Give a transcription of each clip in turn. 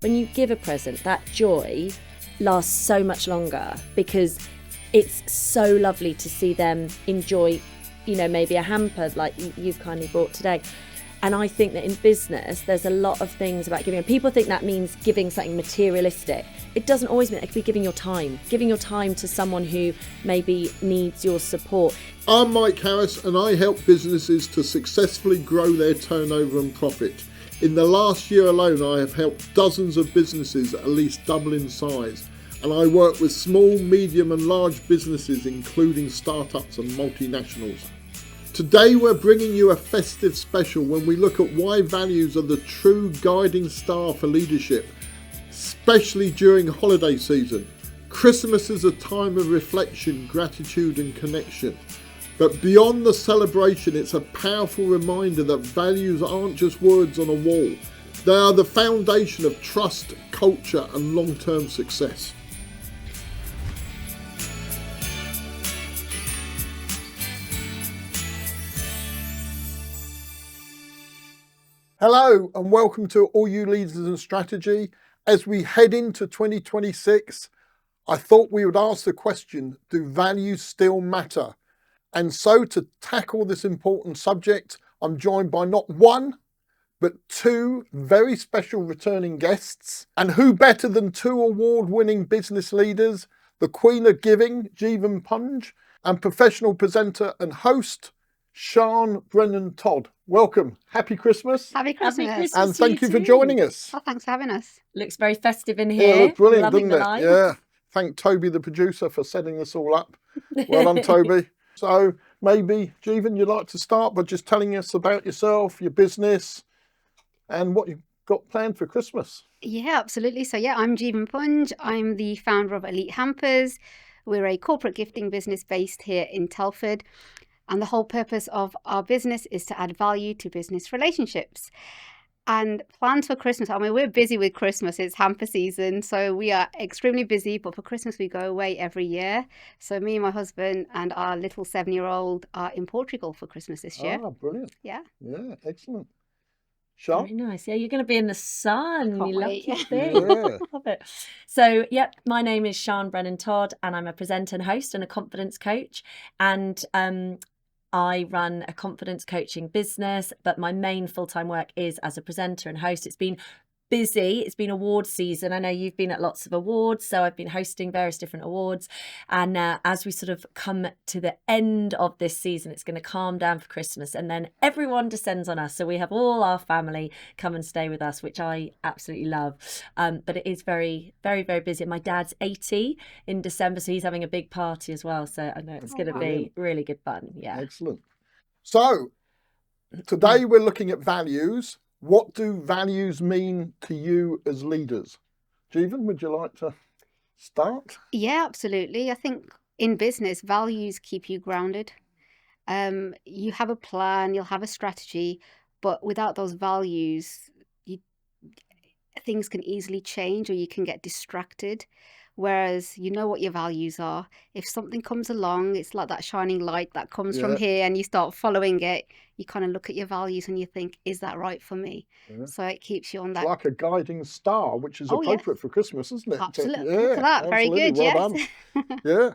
When you give a present, that joy lasts so much longer because it's so lovely to see them enjoy, maybe a hamper like you've kindly brought today. And I think that in business, there's a lot of things about giving. People think that means giving something materialistic. It doesn't always mean. It could be giving your time to someone who maybe needs your support. I'm Mike Harris and I help businesses to successfully grow their turnover and profit. In the last year alone, I have helped dozens of businesses at least double in size. And I work with small, medium and large businesses, including startups and multinationals. Today we're bringing you a festive special when we look at why values are the true guiding star for leadership, especially during holiday season. Christmas is a time of reflection, gratitude and connection. But beyond the celebration, it's a powerful reminder that values aren't just words on a wall. They are the foundation of trust, culture and long-term success. Hello and welcome to All You Leaders in Strategy. As we head into 2026, I thought we would ask the question, do values still matter? And so to tackle this important subject, I'm joined by not one, but two very special returning guests. And who better than two award-winning business leaders, the Queen of Giving, Jeevan Punj, and professional presenter and host, Sian Brennan-Todd. Welcome. Happy Christmas. Happy Christmas. Happy Christmas. And thank you for joining us. Oh, thanks for having us. Looks very festive in Yeah, here. it looked brilliant, Loving didn't the it? light. Yeah. Thank Toby, the producer, for setting this all up. Well done, Toby. So maybe, Jeevan, you'd like to start by just telling us about yourself, your business, and what you've got planned for Christmas. Yeah, absolutely. So I'm Jeevan Punj. I'm the founder of Elite Hampers. We're a corporate gifting business based here in Telford. And the whole purpose of our business is to add value to business relationships. And plans for Christmas, we're busy with Christmas. It's hamper season, so we are extremely busy. But for Christmas, we go away every year. So me and my husband and our little 7-year-old are in Portugal for Christmas this year. Ah, brilliant. Yeah. Yeah, excellent. Sian? Very nice. Yeah, you're going to be in the sun. Can't You wait. lucky thing. Yeah. Love it. So, my name is Sian Brennan-Todd and I'm a presenter and host and a confidence coach. And I run a confidence coaching business, but my main full-time work is as a presenter and host. It's been busy. It's been award season. I know you've been at lots of awards, so I've been hosting various different awards. And as we sort of come to the end of this season, it's going to calm down for Christmas. And then everyone descends on us. So we have all our family come and stay with us, which I absolutely love. But it is very, very, very busy. My dad's 80 in December, so he's having a big party as well. So I know it's going to be really good fun. Yeah. Excellent. So today we're looking at values. What do values mean to you as leaders? Jeevan, would you like to start? Yeah, absolutely. I think in business, values keep you grounded. You have a plan, you'll have a strategy, but without those values, things can easily change or you can get distracted. Whereas you know what your values are. If something comes along, it's like that shining light that comes from here and you start following it, you kind of look at your values and you think, is that right for me? Yeah. So it keeps you on that. It's like a guiding star, which is appropriate for Christmas, isn't it? Absolutely. Yeah, look at that. Very good, well done. Yeah.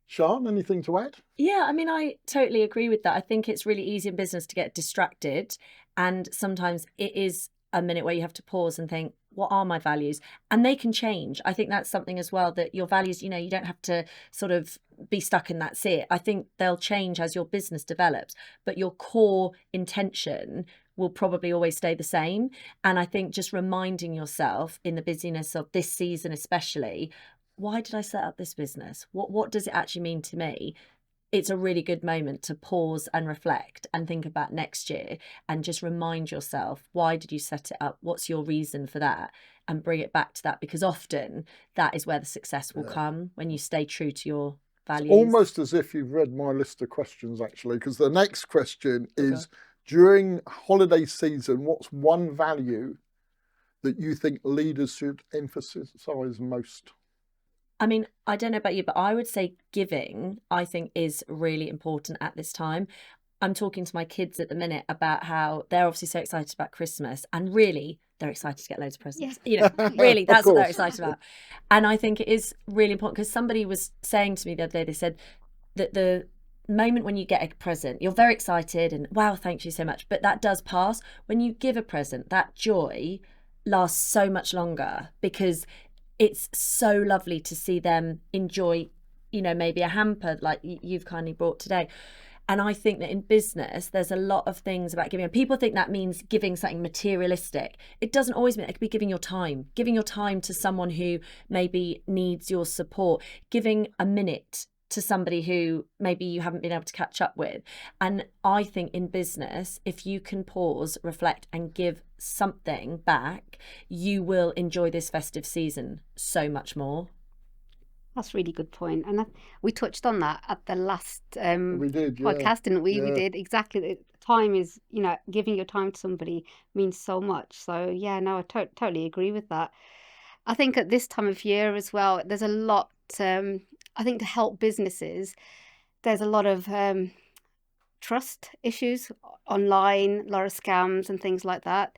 Sian, anything to add? Yeah, I totally agree with that. I think it's really easy in business to get distracted. And sometimes it is a minute where you have to pause and think, what are my values? And they can change. I think that's something as well, that your values, you don't have to sort of be stuck in that's it. I think they'll change as your business develops, but your core intention will probably always stay the same. And I think just reminding yourself in the busyness of this season, especially, why did I set up this business? What does it actually mean to me? It's a really good moment to pause and reflect and think about next year and just remind yourself, why did you set it up? What's your reason for that? And bring it back to that, because often that is where the success will come, when you stay true to your values. It's almost as if you've read my list of questions, actually, because the next question is, during holiday season, what's one value that you think leaders should emphasize most? I don't know about you, but I would say giving, I think, is really important at this time. I'm talking to my kids at the minute about how they're obviously so excited about Christmas, and really they're excited to get loads of Yeah. presents. You know, really, Of that's what they're course. excited about. And I think it is really important, because somebody was saying to me the other day, they said that the moment when you get a present, you're very excited and wow, thank you so much. But that does pass. When you give a present, that joy lasts so much longer, because it's so lovely to see them enjoy, you know, maybe a hamper like you've kindly brought today. And I think that in business, there's a lot of things about giving. People think that means giving something materialistic. It doesn't always mean. It could be giving your time to someone who maybe needs your support, giving a minute to somebody who maybe you haven't been able to catch up with. And I think in business, if you can pause, reflect, and give something back, you will enjoy this festive season so much more. That's a really good point. And we touched on that at the last We did, yeah. podcast, didn't we? We Yeah. did exactly. Time is, you know, giving your time to somebody means so much. So yeah, no, I totally agree with that. I think at this time of year as well, there's a lot, I think, to help businesses, there's a lot of trust issues online, a lot of scams and things like that.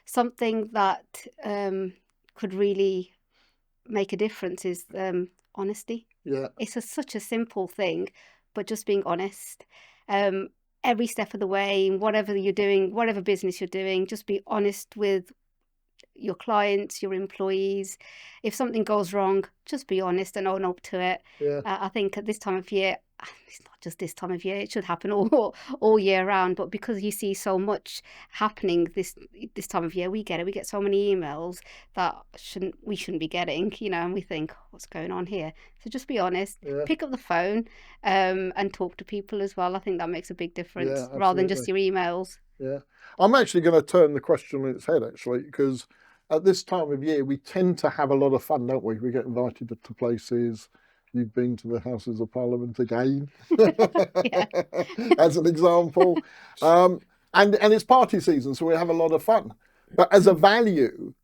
Something that could really make a difference is honesty. Yeah. It's such a simple thing, but just being honest. Every step of the way, whatever you're doing, whatever business you're doing, just be honest with your clients, your employees. If something goes wrong, just be honest and own up to it. Yeah. I think at this time of year, it's not just this time of year, it should happen all year round, but because you see so much happening this time of year, we get so many emails that we shouldn't be getting, you know, and we think, what's going on here? So just be honest, Yeah. pick up the phone and talk to people as well. I think that makes a big difference, Yeah, rather than just absolutely. your emails. Yeah. I'm actually going to turn the question on its head, actually, because at this time of year, we tend to have a lot of fun, don't we? We get invited to places. You've been to the Houses of Parliament again, as an example. And it's party season, so we have a lot of fun. But as a value,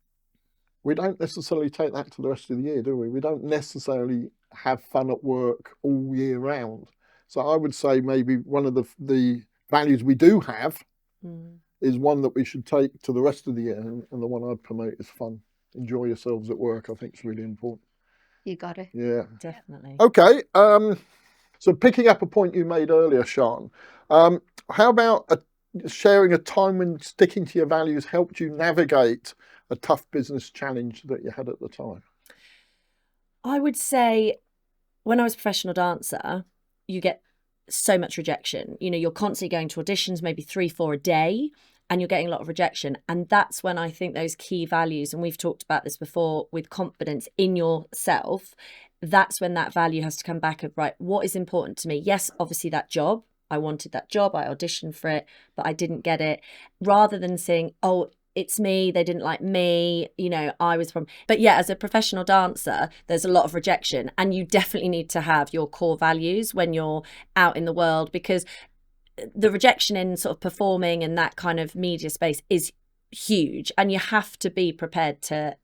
we don't necessarily take that to the rest of the year, do we? We don't necessarily have fun at work all year round. So I would say maybe one of the values we do have is one that we should take to the rest of the year, and the one I'd promote is fun. Enjoy yourselves at work. I think it's really important. You got it. Yeah, Definitely. Okay. So picking up a point you made earlier, Sian, how about sharing a time when sticking to your values helped you navigate a tough business challenge that you had at the time? I would say when I was a professional dancer, you get so much rejection. You know, you're constantly going to auditions, maybe 3-4 a day, and you're getting a lot of rejection. And that's when I think those key values, and we've talked about this before, with confidence in yourself, that's when that value has to come back of, right, what is important to me? Yes, obviously that job, I wanted that job, I auditioned for it, but I didn't get it. Rather than saying, oh, it's me, they didn't like me, you know, I was from. But yeah, as a professional dancer, there's a lot of rejection, and you definitely need to have your core values when you're out in the world, because the rejection in sort of performing and that kind of media space is huge, and you have to be prepared to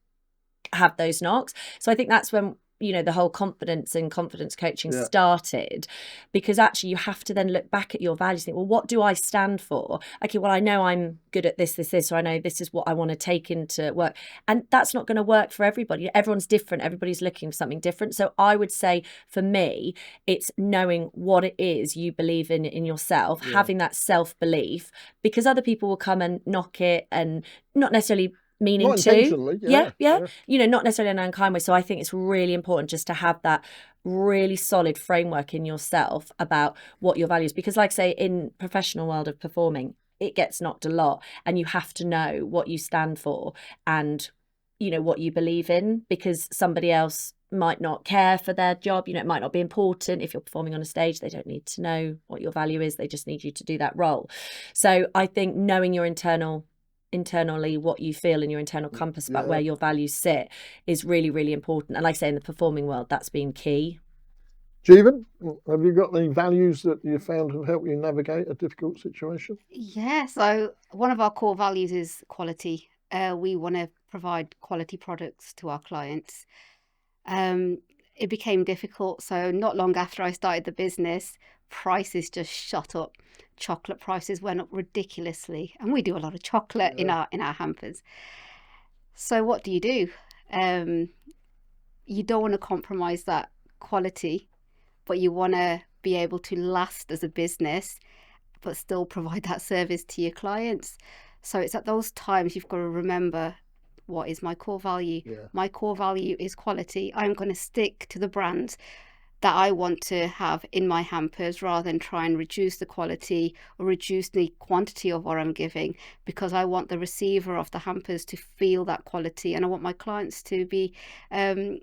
have those knocks. So I think that's when, you know, the whole confidence and confidence coaching started, because actually you have to then look back at your values and think, well, what do I stand for? Okay, well, I know I'm good at this, so I know this is what I want to take into work. And that's not going to work for everybody. Everyone's different. Everybody's looking for something different. So I would say for me, it's knowing what it is you believe in yourself, having that self-belief, because other people will come and knock it, and not necessarily meaning Not to. intentionally, yeah. You know, not necessarily in an unkind way. So I think it's really important just to have that really solid framework in yourself about what your values, because like I say, in professional world of performing, it gets knocked a lot, and you have to know what you stand for and, you know, what you believe in, because somebody else might not care for their job. You know, it might not be important. If you're performing on a stage, they don't need to know what your value is. They just need you to do that role. So I think knowing your internally what you feel in your internal compass about where your values sit is really, really important. And like I say, in the performing world, that's been key. Jeevan, have you got any values that you found have helped you navigate a difficult situation? Yeah, so one of our core values is quality. We want to provide quality products to our clients. It became difficult. So not long after I started the business, prices just shot up. Chocolate prices went up ridiculously, and we do a lot of chocolate in our hampers. So what do? You don't want to compromise that quality, but you want to be able to last as a business, but still provide that service to your clients. So it's at those times you've got to remember, what is my core value? Yeah. My core value is quality. I'm going to stick to the brands that I want to have in my hampers, rather than try and reduce the quality or reduce the quantity of what I'm giving, because I want the receiver of the hampers to feel that quality, and I want my clients to be getting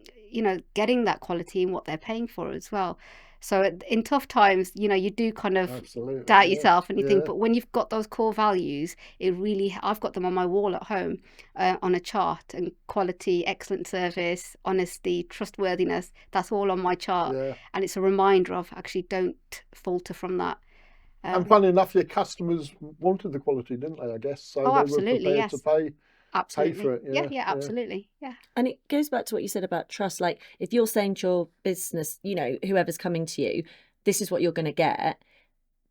that quality in what they're paying for as well. So in tough times, you do kind of Absolutely. doubt Yeah. yourself, and you think, Yeah. but when you've got those core values, I've got them on my wall at home, on a chart, and quality, excellent service, honesty, trustworthiness, that's all on my chart. Yeah. And it's a reminder of, actually, don't falter from that. And funny enough, your customers wanted the quality, didn't they, I guess? So they were absolutely, prepared to yes. pay Absolutely. for it. Yeah, absolutely. Yeah. And it goes back to what you said about trust. Like, if you're saying to your business, whoever's coming to you, this is what you're going to get,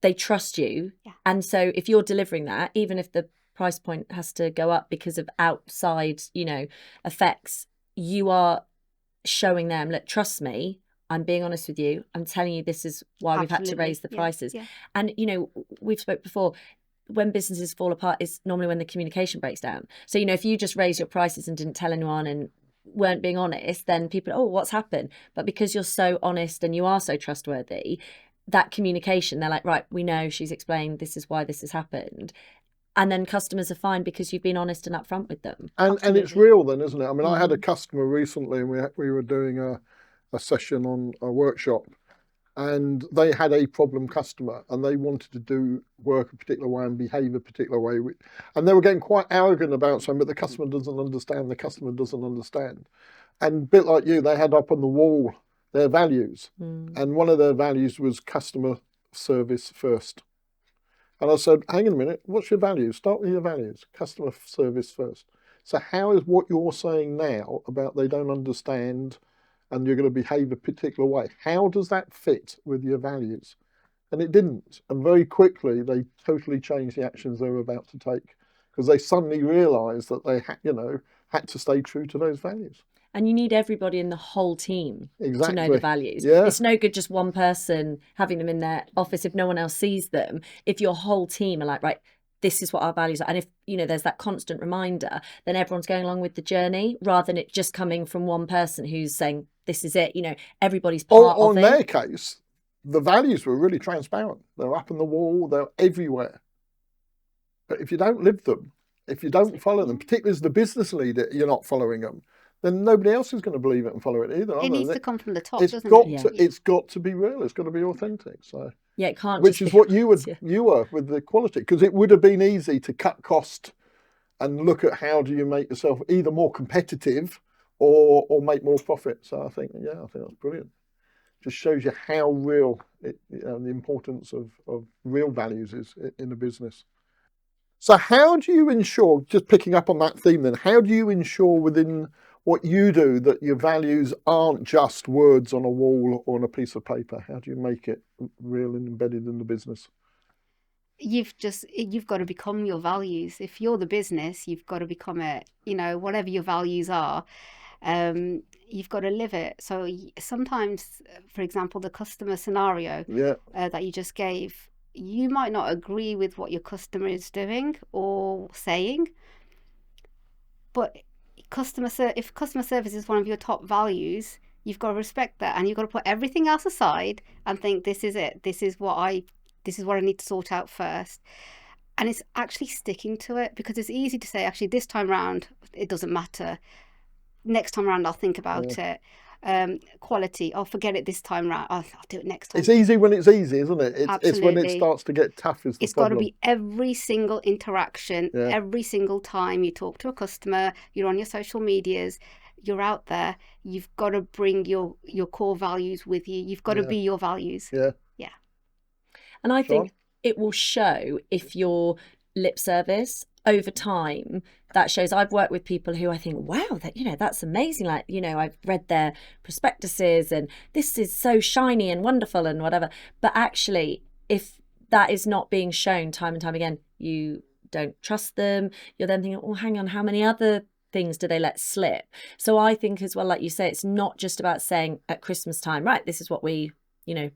they trust you. Yeah. And so if you're delivering that, even if the price point has to go up because of outside, effects, you are showing them, look, trust me, I'm being honest with you. I'm telling you, this is why we've had to raise the prices. Yeah. And, we've spoke before, when businesses fall apart is normally when the communication breaks down. So, if you just raise your prices and didn't tell anyone and weren't being honest, then people, oh, what's happened? But because you're so honest and you are so trustworthy, that communication, they're like, right, we know, she's explained, this is why this has happened. And then customers are fine because you've been honest and upfront with them. And it's real then, isn't it? I mean, I had a customer recently, and we were doing a session on a workshop, and they had a problem customer, and they wanted to do work a particular way and behave a particular way. And they were getting quite arrogant about something, but the customer doesn't understand. The customer doesn't understand. And a bit like you, they had up on the wall their values. And one of their values was customer service first. And I said, hang on a minute, what's your values? Start with your values. Customer service first. So how is what you're saying now about they don't understand and you're going to behave a particular way, how does that fit with your values? And it didn't. And very quickly, they totally changed the actions they were about to take, because they suddenly realised that they had to stay true to those values. And you need everybody in the whole team to know the values. Yeah. It's no good just one person having them in their office if no one else sees them. If your whole team are like, right, this is what our values are. And if, there's that constant reminder, then everyone's going along with the journey, rather than it just coming from one person who's saying, this is it. Everybody's part of it. On their case, the values were really transparent. They're up on the wall. They're everywhere. But if you don't live them, if you don't follow them, particularly as the business leader, you're not following them, then nobody else is going to believe it and follow it either. It needs to come from the top, doesn't it? It's got to be real. It's got to be authentic. So yeah, it can't. Which is what you were with the quality, because it would have been easy to cut cost and look at how do you make yourself either more competitive or make more profit. So I think that's brilliant. Just shows you how real the importance of real values is in a business. So how do you ensure, just picking up on that theme then, how do you ensure within what you do that your values aren't just words on a wall or on a piece of paper? How do you make it real and embedded in the business? You've got to become your values. If you're the business, you've got to become it. Whatever your values are, you've got to live it. So sometimes, for example, the customer scenario that you just gave, you might not agree with what your customer is doing or saying, but if customer service is one of your top values, you've got to respect that, and you've got to put everything else aside and think, this is it. This is what I need to sort out first. And it's actually sticking to it, because it's easy to say, actually, this time round, it doesn't matter. Next time round, I'll think about it. Quality, I'll forget it this time round. I'll do it next time. It's easy when it's easy, isn't it? It's when it starts to get tough is the It's problem. got to be every single interaction, every single time you talk to a customer, you're on your social medias, you're out there, you've got to bring your core values with you. You've got to be your values. Yeah. And I think it will show if your lip service over time, that shows. I've worked with people who I think, wow, that's amazing. Like, I've read their prospectuses and this is so shiny and wonderful and whatever. But actually, if that is not being shown time and time again, you don't trust them. You're then thinking, oh, hang on, how many other things do they let slip? So I think as well, like you say, it's not just about saying at Christmas time, right, this is what we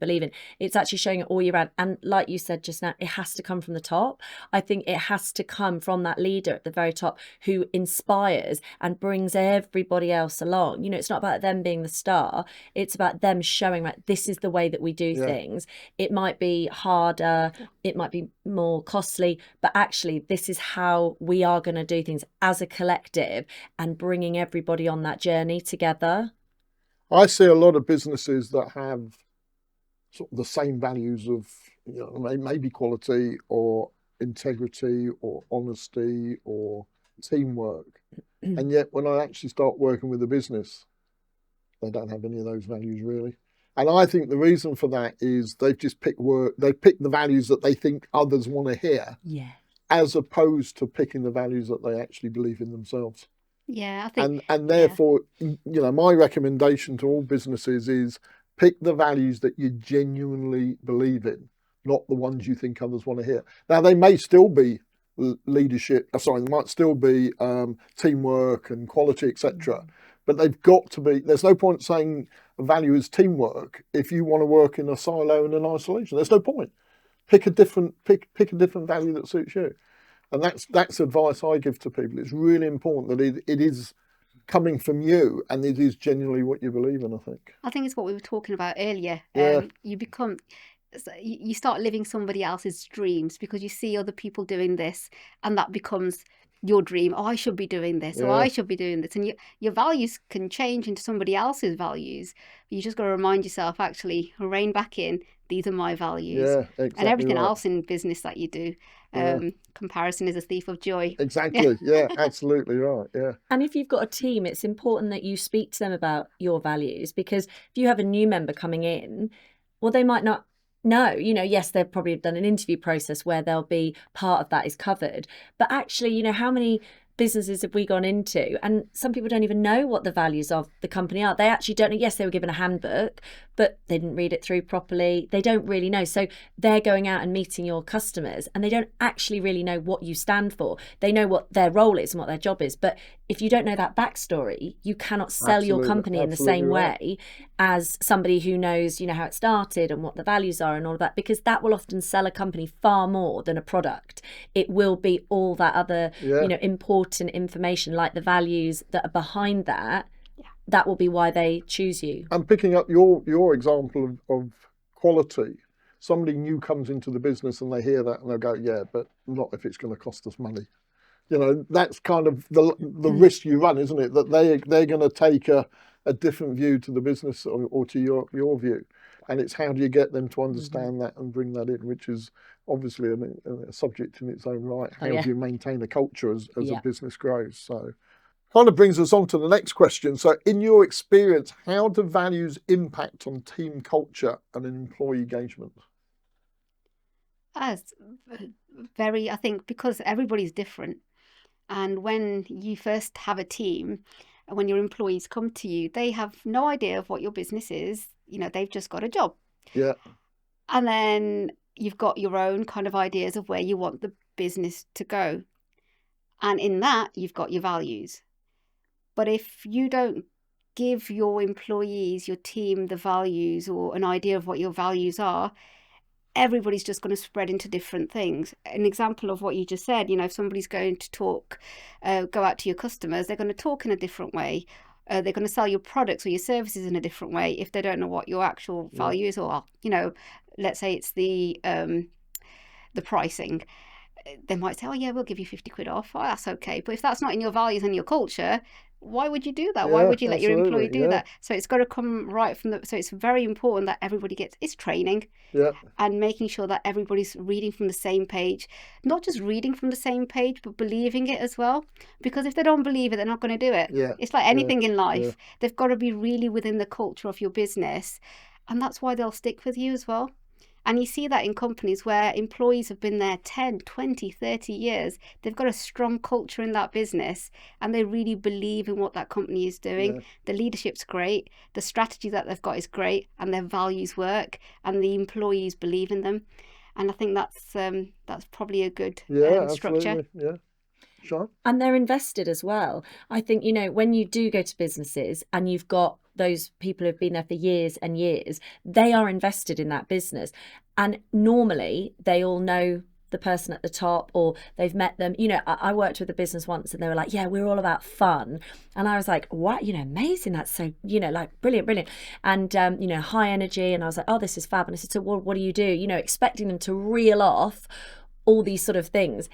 believe in. It's actually showing it all year round. And like you said just now, it has to come from the top. I think it has to come from that leader at the very top who inspires and brings everybody else along. It's not about them being the star. It's about them showing, right, this is the way that we do things. It might be harder, it might be more costly, but actually this is how we are going to do things as a collective, and bringing everybody on that journey together. I see a lot of businesses that have sort of the same values of, maybe quality or integrity or honesty or teamwork. And yet when I actually start working with a business, they don't have any of those values really. And I think the reason for that is they've just picked the values that they think others want to hear, as opposed to picking the values that they actually believe in themselves. Yeah, I think. And therefore, my recommendation to all businesses is pick the values that you genuinely believe in, not the ones you think others want to hear. Now, they may still be leadership, there might still be teamwork and quality, etc. But they've got to be, there's no point saying a value is teamwork if you want to work in a silo and in isolation. There's no point. Pick a different value that suits you. And that's advice I give to people. It's really important that it is coming from you and it is genuinely what you believe in, I think. I think it's what we were talking about earlier. Yeah. You start living somebody else's dreams because you see other people doing this, and that becomes your dream. Oh, I should be doing this, or I should be doing this. And your values can change into somebody else's values. You just got to remind yourself, actually, rein back in, these are my values. Yeah, exactly. And everything else in business that you do, comparison is a thief of joy. Exactly. Yeah, absolutely right. Yeah. And if you've got a team, it's important that you speak to them about your values, because if you have a new member coming in, well, they might not know, yes, they've probably done an interview process where they'll be part of that is covered. But actually, how many businesses have we gone into, and some people don't even know what the values of the company are. They actually don't know. Yes, they were given a handbook, but they didn't read it through properly. They don't really know. So they're going out and meeting your customers and they don't actually really know what you stand for. They know what their role is and what their job is. But if you don't know that backstory, you cannot sell your company in the same way as somebody who knows, how it started and what the values are and all of that, because that will often sell a company far more than a product. It will be all that other, important information, like the values that are behind that. That will be why they choose you. And picking up your example of quality, somebody new comes into the business and they hear that and they'll go, yeah, but not if it's going to cost us money. That's kind of the risk you run, isn't it? That they're going to take a different view to the business or to your view. And it's how do you get them to understand that and bring that in, which is obviously a subject in its own right. How do you maintain a culture as a business grows? So kind of brings us on to the next question. So in your experience, how do values impact on team culture and employee engagement? As very, I think, because everybody's different. And when you first have a team, when your employees come to you, they have no idea of what your business is. They've just got a job. Yeah. And then you've got your own kind of ideas of where you want the business to go. And in that, you've got your values. But if you don't give your employees, your team, the values or an idea of what your values are, everybody's just going to spread into different things. An example of what you just said, if somebody's going to talk, go out to your customers, they're going to talk in a different way. They're going to sell your products or your services in a different way if they don't know what your actual values are. Let's say it's the pricing. They might say, oh yeah, we'll give you 50 quid off. Oh, that's okay. But if that's not in your values and your culture, why would you do that? Why would you let your employee do that? So it's got to come right from so it's very important that everybody it's training and making sure that everybody's reading from the same page, not just reading from the same page, but believing it as well. Because if they don't believe it, they're not going to do it. It's like anything in life. They've got to be really within the culture of your business. And that's why they'll stick with you as well. And you see that in companies where employees have been there 10, 20, 30 years. They've got a strong culture in that business and they really believe in what that company is doing. The leadership's great. The strategy that they've got is great and their values work and the employees believe in them. And I think that's probably a good structure. Yeah. Sean? And they're invested as well. I think, when you do go to businesses and you've got those people who've been there for years and years, they are invested in that business. And normally they all know the person at the top, or they've met them. I worked with a business once and they were like, yeah, we're all about fun. And I was like, what? Amazing. That's so, like brilliant. And, high energy. And I was like, oh, this is fab. And I said, so what do you do? Expecting them to reel off all these sort of things.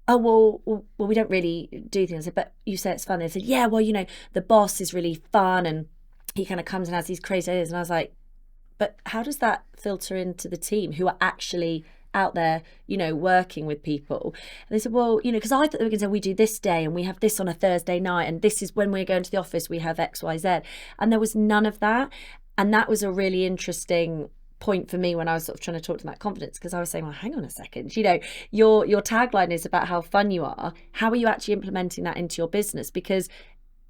Oh, well, we don't really do things. But you say it's fun. They said, yeah, well, the boss is really fun and he kind of comes and has these crazy ideas. And I was like, but how does that filter into the team who are actually out there, working with people? And they said, well, because I thought they were going to say, we do this day and we have this on a Thursday night and this is when we're going to the office, we have X, Y, Z. And there was none of that. And that was a really interesting point for me when I was sort of trying to talk to that confidence, because I was saying, well, hang on a second, your tagline is about how fun you are. How are you actually implementing that into your business? Because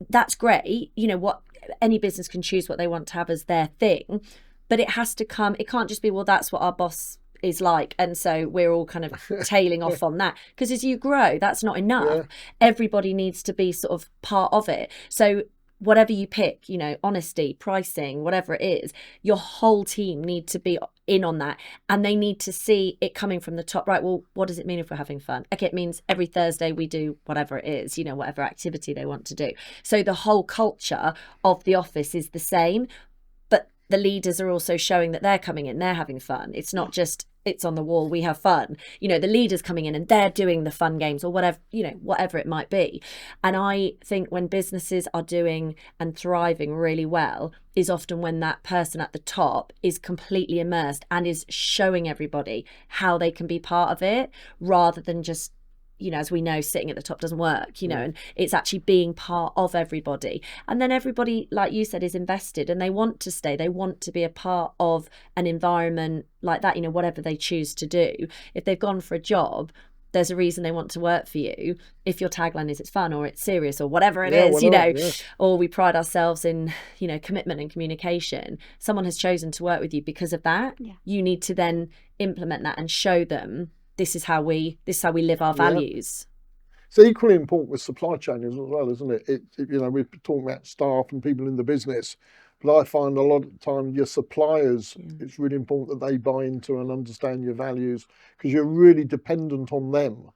that's great. What any business can choose what they want to have as their thing, but it has to come. It can't just be, well, that's what our boss is like, and so we're all kind of tailing off on that. Because as you grow, that's not enough. Yeah. Everybody needs to be sort of part of it. So whatever you pick, honesty, pricing, whatever it is, your whole team need to be in on that, and they need to see it coming from the top. Right, well, what does it mean if we're having fun? Okay, it means every Thursday we do whatever it is, whatever activity they want to do. So the whole culture of the office is the same, but the leaders are also showing that they're coming in, they're having fun. It's not just it's on the wall, we have fun. The leaders coming in and they're doing the fun games or whatever, whatever it might be. And I think when businesses are doing and thriving really well is often when that person at the top is completely immersed and is showing everybody how they can be part of it, rather than just, as we know, sitting at the top doesn't work, and it's actually being part of everybody. And then everybody, like you said, is invested and they want to stay. They want to be a part of an environment like that, whatever they choose to do. If they've gone for a job, there's a reason they want to work for you. If your tagline is it's fun or it's serious or whatever it is, or we pride ourselves in, commitment and communication, someone has chosen to work with you because of that. Yeah. You need to then implement that and show them this is how we live our values. It's equally important with supply chain as well, isn't it? We're talking about staff and people in the business, but I find a lot of the time your suppliers, it's really important that they buy into and understand your values, because you're really dependent on them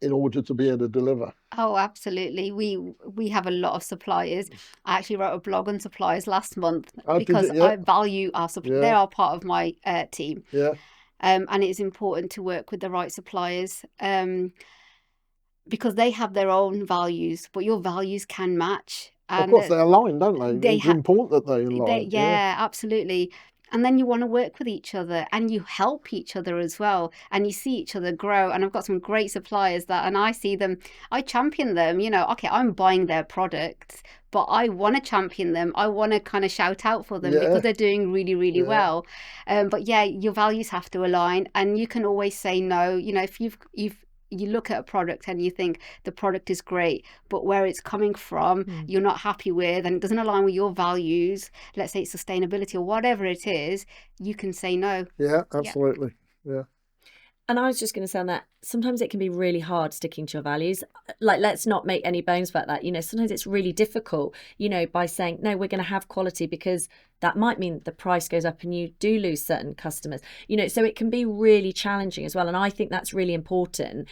in order to be able to deliver. Oh, absolutely. We have a lot of suppliers. I actually wrote a blog on suppliers last month because I value our suppliers. They are part of my team. Yeah. And it's important to work with the right suppliers because they have their own values, but your values can match. And of course, they align, don't they? It's important that they align. Yeah, absolutely. And then you want to work with each other and you help each other as well. And you see each other grow. And I've got some great suppliers and I see them, I champion them, okay, I'm buying their products, but I want to champion them. I want to kind of shout out for them because they're doing really, really well. But your values have to align, and you can always say no. If you look at a product and you think the product is great, but where it's coming from, you're not happy with, and it doesn't align with your values, let's say it's sustainability or whatever it is, you can say no. Yeah, absolutely. Yeah. And I was just going to say on that, sometimes it can be really hard sticking to your values. Like, let's not make any bones about that. Sometimes it's really difficult, by saying, no, we're going to have quality, because that might mean the price goes up and you do lose certain customers, so it can be really challenging as well. And I think that's really important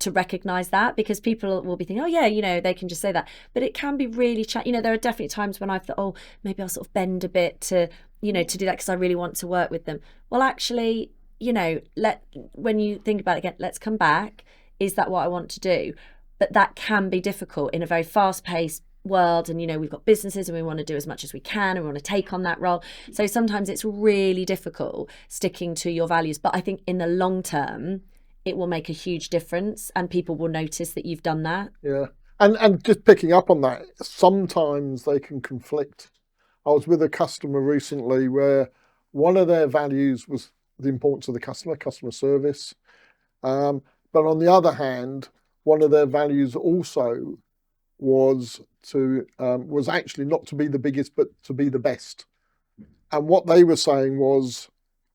to recognize that, because people will be thinking, oh yeah, they can just say that, but it can be really there are definitely times when I've thought, oh, maybe I'll sort of bend a bit to to do that because I really want to work with them. Well, actually, when you think about it again, let's come back, is that what I want to do? But that can be difficult in a very fast-paced world, and we've got businesses and we want to do as much as we can and we want to take on that role. So sometimes it's really difficult sticking to your values, but I think in the long term it will make a huge difference and people will notice that you've done that. Yeah. And just picking up on that, sometimes they can conflict. I was with a customer recently where one of their values was the importance of the customer service. But on the other hand, one of their values also was actually not to be the biggest, but to be the best. And what they were saying was,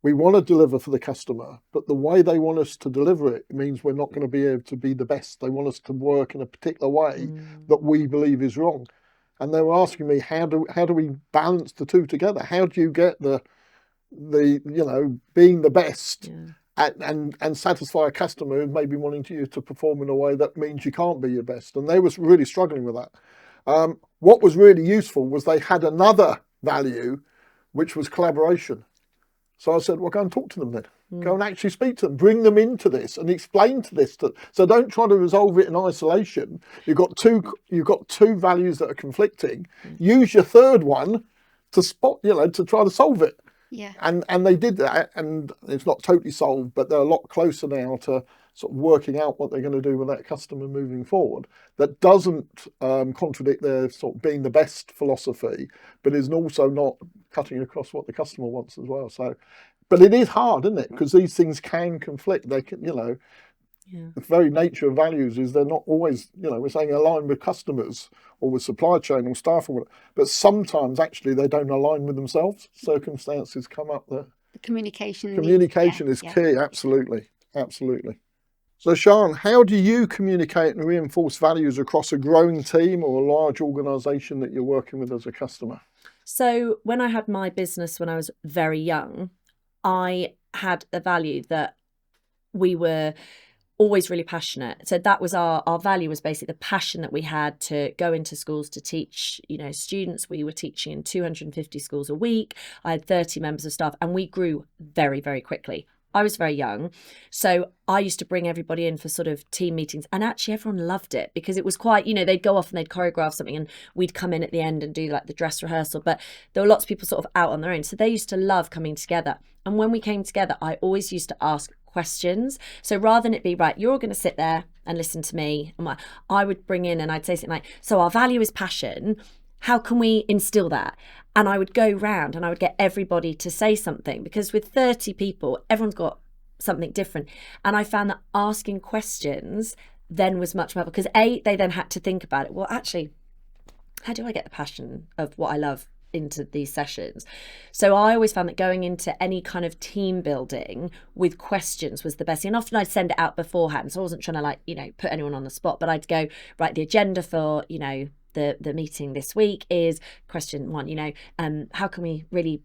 we want to deliver for the customer, but the way they want us to deliver it means we're not going to be able to be the best. They want us to work in a particular way that we believe is wrong. And they were asking me, how do we balance the two together? How do you get the being the best and satisfy a customer who may be wanting you to perform in a way that means you can't be your best? And they was really struggling with that. What was really useful was they had another value, which was collaboration. So I said, well, go and talk to them then. Go and actually speak to them, bring them into this and explain to this. So don't try to resolve it in isolation. You've got two values that are conflicting. Use your third one to to try to solve it. Yeah. And they did that, and it's not totally solved, but they're a lot closer now to sort of working out what they're going to do with that customer moving forward. That doesn't contradict their sort of being the best philosophy, but is also not cutting across what the customer wants as well. So, but it is hard, isn't it? Because these things can conflict. They can, the very nature of values is they're not always, we're saying align with customers or with supply chain or staff, but sometimes actually they don't align with themselves. Circumstances come up that The communication is key. Absolutely. So Sian, how do you communicate and reinforce values across a growing team or a large organisation that you're working with as a customer? So when I had my business when I was very young, I had a value that we were always really passionate. So that was our value, was basically the passion that we had to go into schools to teach, students. We were teaching in 250 schools a week. I had 30 members of staff, and we grew very, very quickly. I was very young, so I used to bring everybody in for sort of team meetings, and actually everyone loved it because it was quite, they'd go off and they'd choreograph something and we'd come in at the end and do like the dress rehearsal, but there were lots of people sort of out on their own. So they used to love coming together. And when we came together, I always used to ask questions. So rather than it be, right, you're all going to sit there and listen to me, and I would bring in and I'd say something like, so our value is passion. How can we instill that? And I would go round and I would get everybody to say something, because with 30 people, everyone's got something different. And I found that asking questions then was much more, because they then had to think about it. Well, actually, how do I get the passion of what I love into these sessions? So I always found that going into any kind of team building with questions was the best. And often I'd send it out beforehand. So I wasn't trying to put anyone on the spot, but I'd go, right, the agenda for, the meeting this week is question 1, how can we really,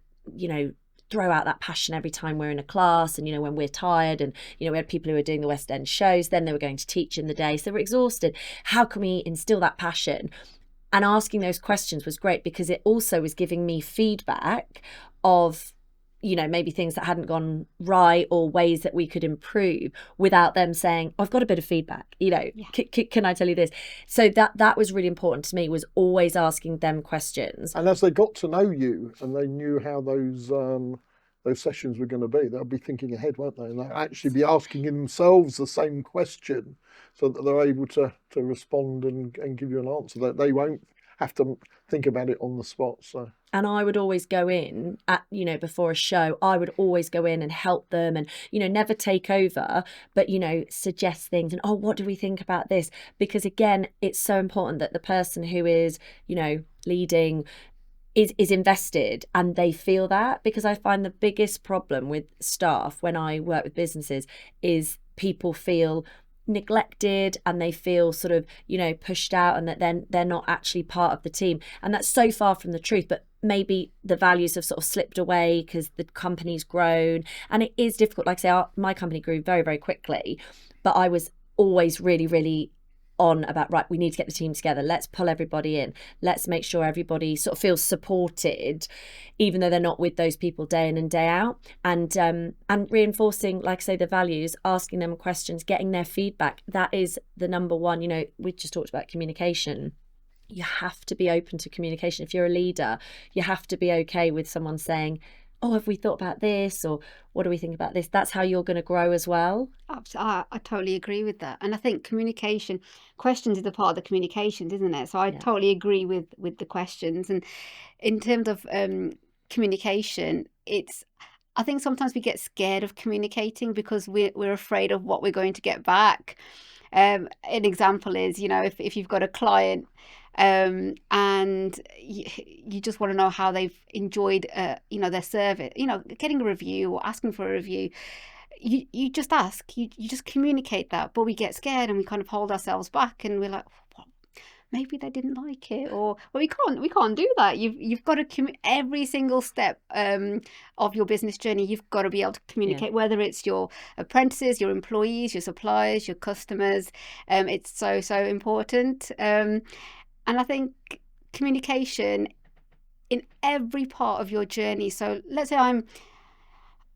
throw out that passion every time we're in a class, and when we're tired, and we had people who were doing the West End shows, then they were going to teach in the day, so they were exhausted. How can we instill that passion? And asking those questions was great, because it also was giving me feedback of maybe things that hadn't gone right or ways that we could improve, without them saying, I've got a bit of feedback, can I tell you this? So that was really important to me, was always asking them questions. And as they got to know you and they knew how those sessions were going to be, they'll be thinking ahead, won't they? And they'll actually be asking themselves the same question, so that they're able to respond and give you an answer, that they won't have to think about it on the spot. So. And I would always go in at, before a show, I would always go in and help them, and, never take over, but, suggest things and, what do we think about this? Because again, it's so important that the person who is, leading is invested, and they feel that, because I find the biggest problem with staff when I work with businesses is people feel neglected, and they feel sort of pushed out, and that then they're not actually part of the team. And that's so far from the truth, but maybe the values have sort of slipped away because the company's grown, and it is difficult. Like I say, my company grew very, very quickly, but I was always really, really on about, right, we need to get the team together, let's pull everybody in, let's make sure everybody sort of feels supported, even though they're not with those people day in and day out, and reinforcing, like I say, the values, asking them questions, getting their feedback. That is the number one. We just talked about communication. You have to be open to communication. If you're a leader, you have to be okay with someone saying, have we thought about this, or what do we think about this? That's how you're going to grow as well. I totally agree with that. And I think communication, questions is a part of the communications, isn't it? So I totally agree with the questions. And in terms of communication, I think sometimes we get scared of communicating because we're afraid of what we're going to get back. An example is, if you've got a client and you just want to know how they've enjoyed, their service. Getting a review or asking for a review. You just ask, you just communicate that, but we get scared and we kind of hold ourselves back, and we're like, what? Maybe they didn't like it, or well, we can't do that. You've got to every single step of your business journey. You've got to be able to communicate, whether it's your apprentices, your employees, your suppliers, your customers. It's so important, and I think communication in every part of your journey. So let's say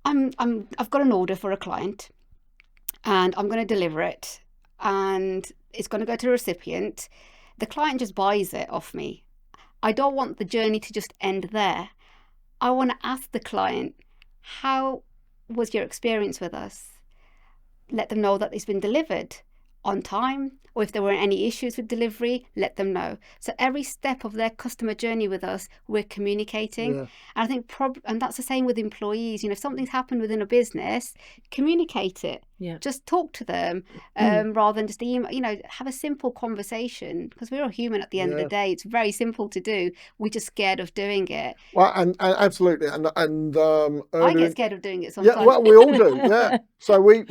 I've got an order for a client, and I'm going to deliver it, and it's going to go to the recipient. The client just buys it off me. I don't want the journey to just end there. I want to ask the client, how was your experience with us? Let them know that it's been delivered on time, or if there were any issues with delivery, let them know. So every step of their customer journey with us, we're communicating. And I think and that's the same with employees. If something's happened within a business, communicate it. Just talk to them rather than just email. Have a simple conversation, because we're all human at the end of the day. It's very simple to do. We're just scared of doing it. Well, and absolutely, and I get scared of doing it sometimes. Yeah, well, we all do. Yeah. So we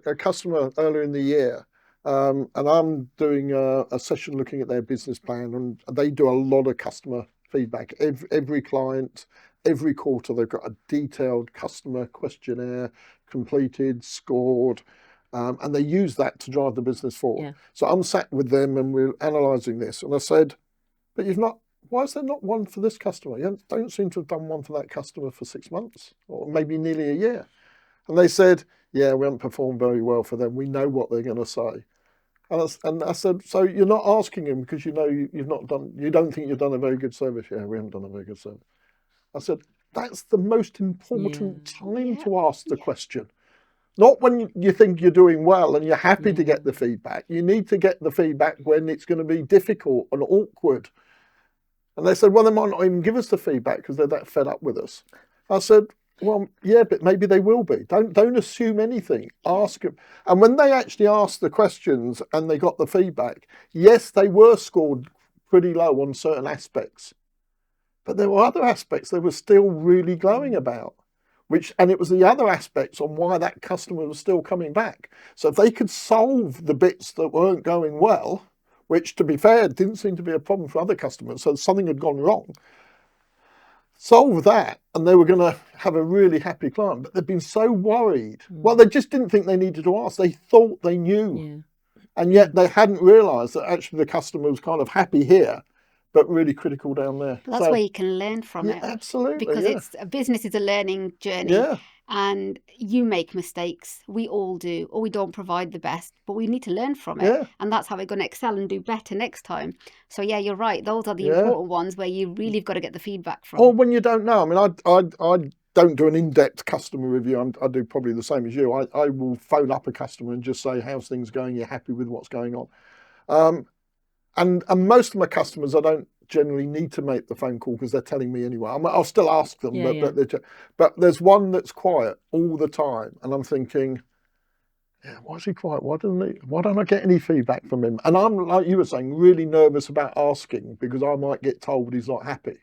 a customer earlier in the year. And I'm doing a session looking at their business plan, and they do a lot of customer feedback. Every client, every quarter, they've got a detailed customer questionnaire completed, scored, and they use that to drive the business forward. So I'm sat with them and we're analysing this, and I said, but why is there not one for this customer? You don't seem to have done one for that customer for 6 months, or maybe nearly a year. And they said, yeah, we haven't performed very well for them. We know what they're going to say. And I said, so you're not asking them because you don't think you've done a very good service. Yeah, we haven't done a very good service. I said, that's the most important time to ask the question. Not when you think you're doing well and you're happy to get the feedback. You need to get the feedback when it's going to be difficult and awkward. And they said, well, they might not even give us the feedback because they're that fed up with us. I said, well, yeah, but maybe they will be. Don't assume anything. Ask them. And when they actually asked the questions and they got the feedback, yes, they were scored pretty low on certain aspects. But there were other aspects they were still really glowing about. And it was the other aspects on why that customer was still coming back. So if they could solve the bits that weren't going well, which, to be fair, didn't seem to be a problem for other customers, so something had gone wrong, solve that, and they were going to have a really happy client. But they'd been so worried. Well, they just didn't think they needed to ask. They thought they knew. And yet they hadn't realised that actually the customer was kind of happy here, but really critical down there. But that's where you can learn from it. Absolutely. Because a business is a learning journey. And you make mistakes. We all do, or we don't provide the best, but we need to learn from it. And that's how we're going to excel and do better next time. So yeah, you're right. Those are the important ones where you really have got to get the feedback from. Or when you don't know. I mean, I don't do an in-depth customer review. I do probably the same as you. I will phone up a customer and just say, how's things going? You're happy with what's going on? And most of my customers, I don't generally need to make the phone call because they're telling me anyway. I'll still ask them, but there's one that's quiet all the time, and I'm thinking, why is he quiet? Why don't I get any feedback from him? And I'm, like you were saying, really nervous about asking because I might get told he's not happy.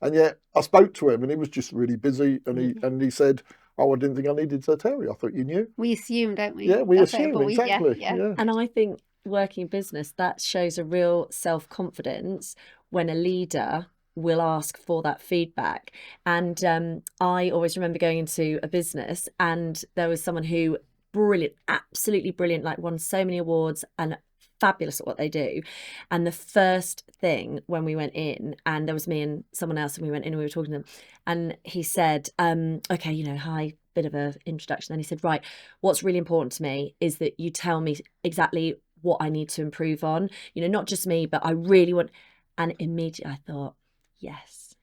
And yet I spoke to him and he was just really busy, and he said, oh, I didn't think I needed to tell you. I thought you knew. We assume, don't we? Yeah, we assume, exactly. And I think working in business, that shows a real self-confidence when a leader will ask for that feedback. And I always remember going into a business and there was someone who brilliant, absolutely brilliant, like won so many awards and fabulous at what they do. And the first thing when we went in, and there was me and someone else, and we went in and we were talking to them, and he said, okay, hi, bit of an introduction. Then he said, right, what's really important to me is that you tell me exactly what I need to improve on, not just me, but I really want. And immediately I thought, yes,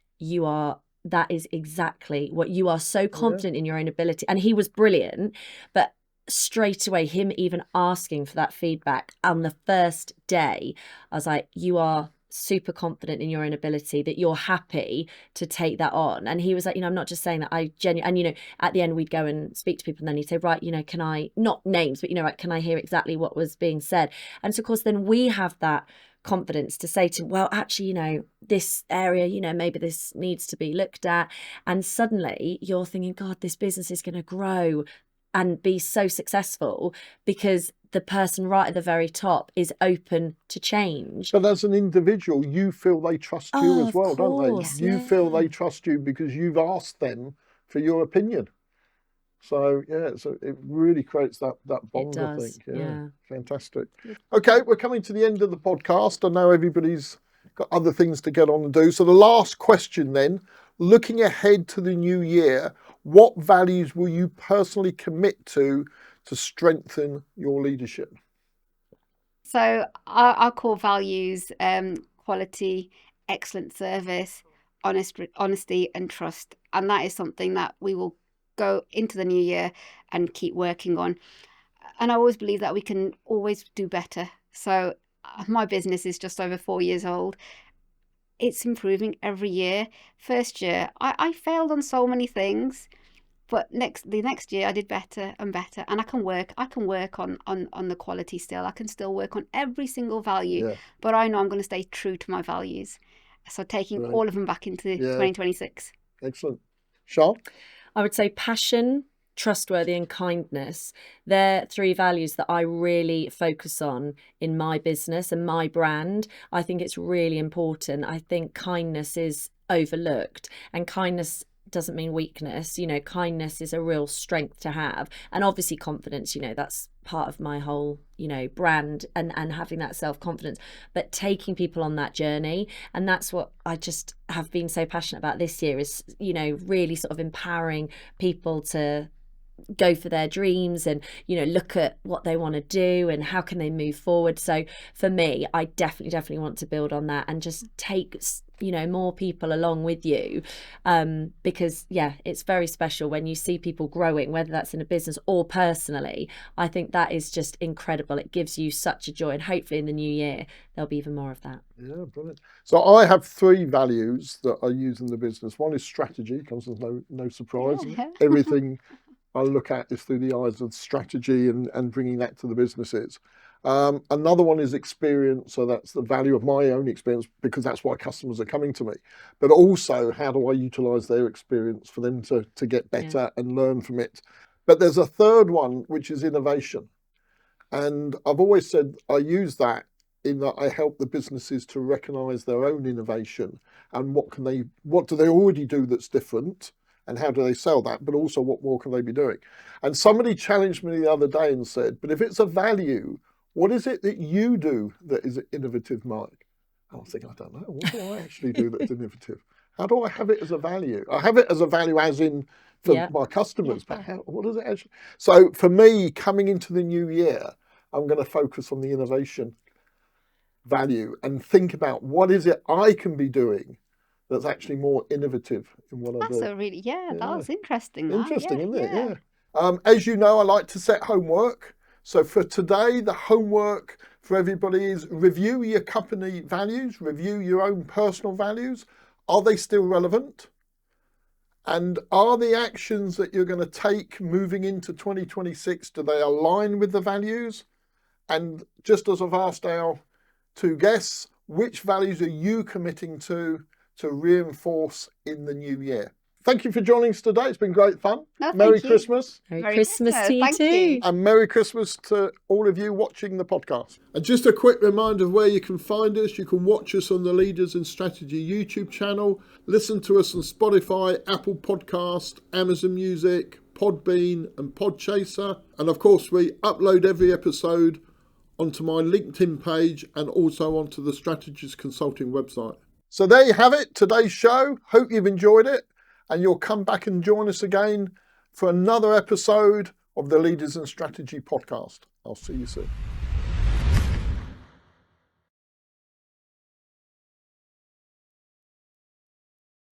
that is exactly what you are, so confident in your own ability. And he was brilliant, but straight away, him even asking for that feedback on the first day, I was like, you are super confident in your own ability, that you're happy to take that on. And he was like, I'm not just saying that, I genuinely, and at the end we'd go and speak to people, and then he'd say, right, can I, not names, but right, can I hear exactly what was being said? And so of course then we have that confidence to say to, well, actually, you know, this area, you know, maybe this needs to be looked at. And suddenly you're thinking, God, this business is going to grow and be so successful because the person right at the very top is open to change. But as an individual, you feel they trust you as Of well, don't course, they? You feel they trust you because you've asked them for your opinion. So yeah, so it really creates that bond, It I does, think. yeah. Fantastic. Okay, we're coming to the end of the podcast. I know everybody's got other things to get on and do. So the last question then, looking ahead to the new year, what values will you personally commit to strengthen your leadership? So our core values, quality, excellent service, honesty and trust. And that is something that we will go into the new year and keep working on. And I always believe that we can always do better. So my business is just over 4 years old. It's improving every year. First year, I failed on so many things. But the next year I did better and better, and I can work on the quality still. I can still work on every single value, but I know I'm going to stay true to my values. So taking all of them back into 2026. Excellent. Sian? I would say passion, trustworthy and kindness. They're 3 values that I really focus on in my business and my brand. I think it's really important. I think kindness is overlooked, and kindness doesn't mean weakness. You know, kindness is a real strength to have, and obviously confidence, you know, that's part of my whole, you know, brand, and having that self-confidence, but taking people on that journey. And that's what I just have been so passionate about this year, is, you know, really sort of empowering people to go for their dreams and, you know, look at what they want to do and how can they move forward. So for me, I definitely want to build on that and just take, you know, more people along with you, because yeah, it's very special when you see people growing, whether that's in a business or personally. I think that is just incredible. It gives you such a joy, and hopefully in the new year there'll be even more of that. Yeah, brilliant. So I have 3 values that I use in the business. One is strategy, comes as no surprise. Everything I look at is through the eyes of strategy and bringing that to the businesses. Another one is experience. So that's the value of my own experience, because that's why customers are coming to me. But also, how do I utilize their experience for them to get better and learn from it? But there's a third one, which is innovation. And I've always said I use that in that I help the businesses to recognize their own innovation and what do they already do that's different, and how do they sell that, but also what more can they be doing? And somebody challenged me the other day and said, but if it's a value, what is it that you do that is innovative, Mike? I was thinking, I don't know. What do I actually do that's innovative? How do I have it as a value? I have it as a value as in for my customers, but what does it actually? So for me, coming into the new year, I'm going to focus on the innovation value and think about what is it I can be doing that's actually more innovative in what I do. That's a really, that was interesting. Interesting, isn't it? Yeah. As you know, I like to set homework. So for today, the homework for everybody is review your company values, review your own personal values. Are they still relevant? And are the actions that you're going to take moving into 2026, do they align with the values? And just as I've asked our 2 guests, which values are you committing to reinforce in the new year? Thank you for joining us today. It's been great fun. Merry Christmas. Merry Christmas to you too. And Merry Christmas to all of you watching the podcast. And just a quick reminder of where you can find us. You can watch us on the Leaders in Strategy YouTube channel, listen to us on Spotify, Apple Podcast, Amazon Music, Podbean and Podchaser. And of course, we upload every episode onto my LinkedIn page and also onto the Strategist Consulting website. So there you have it, today's show. Hope you've enjoyed it, and you'll come back and join us again for another episode of the Leaders in Strategy podcast. I'll see you soon.